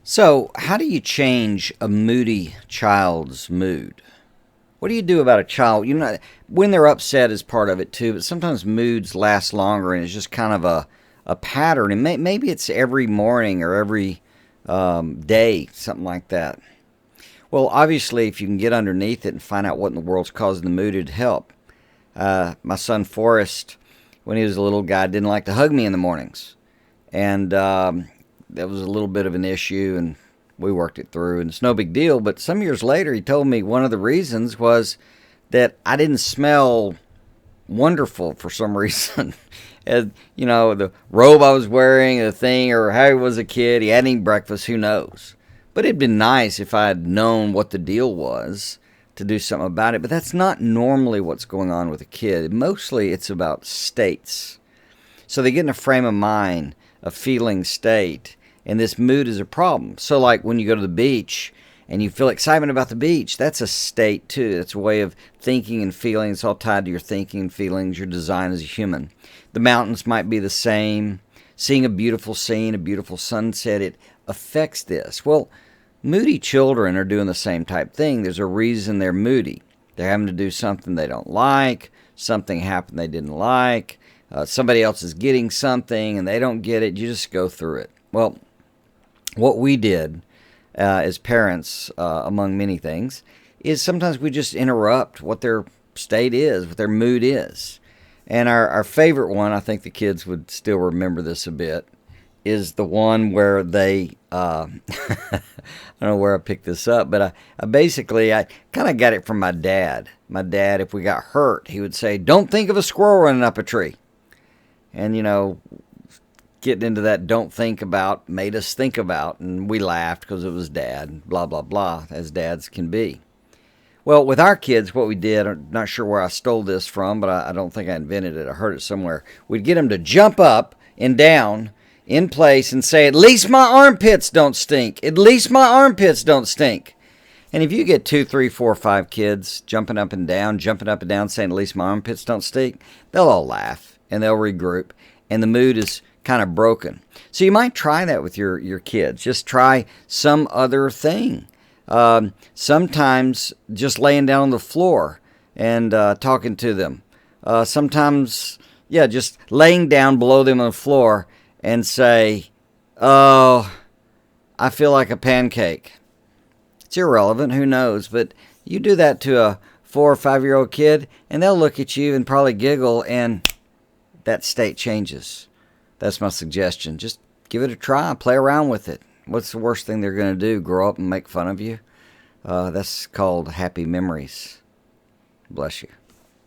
So, how do you change a moody child's mood? What do you do about a child? When they're upset is part of it too, but sometimes moods last longer and it's just kind of a pattern. And maybe it's every morning or every day, something like that. Well, obviously, if you can get underneath it and find out what in the world's causing the mood, it'd help. My son Forrest, when he was a little guy, didn't like to hug me in the mornings. And that was a little bit of an issue, and we worked it through, and it's no big deal. But some years later, he told me one of the reasons was that I didn't smell wonderful for some reason. And, the robe I was wearing, the thing, or how he was a kid, he hadn't eaten breakfast, who knows. But it'd been nice if I had known what the deal was to do something about it. But that's not normally what's going on with a kid. Mostly it's about states. So they get in a frame of mind, a feeling state, and this mood is a problem. So like when you go to the beach and you feel excitement about the beach, that's a state too. It's a way of thinking and feeling. It's all tied to your thinking and feelings, your design as a human. The mountains might be the same. Seeing a beautiful scene, a beautiful sunset, it affects this. Well, moody children are doing the same type thing. There's a reason they're moody. They're having to do something they don't like, something happened they didn't like, somebody else is getting something and they don't get it. You just go through it. Well, what we did as parents, among many things, is sometimes we just interrupt what their state is, what their mood is. And our favorite one, I think the kids would still remember this a bit, is the one where they, I don't know where I picked this up, but I kind of got it from my dad. My dad, if we got hurt, he would say, "Don't think of a squirrel running up a tree." And, getting into that don't think about made us think about, and we laughed because it was dad, blah, blah, blah, as dads can be. Well, with our kids, what we did, I'm not sure where I stole this from, but I don't think I invented it. I heard it somewhere. We'd get them to jump up and down in place and say, "At least my armpits don't stink. At least my armpits don't stink." And if you get 2, 3, 4, 5 kids jumping up and down, saying, "At least my armpits don't stink," they'll all laugh and they'll regroup, and the mood is kind of broken. So you might try that with your kids. Just try some other thing. Sometimes just laying down on the floor and talking to them. Sometimes, just laying down below them on the floor and say, "Oh, I feel like a pancake." It's irrelevant, who knows, but you do that to a 4 or 5-year-old kid and they'll look at you and probably giggle, and that state changes. That's my suggestion. Just give it a try. Play around with it. What's the worst thing they're going to do? Grow up and make fun of you? That's called happy memories. Bless you.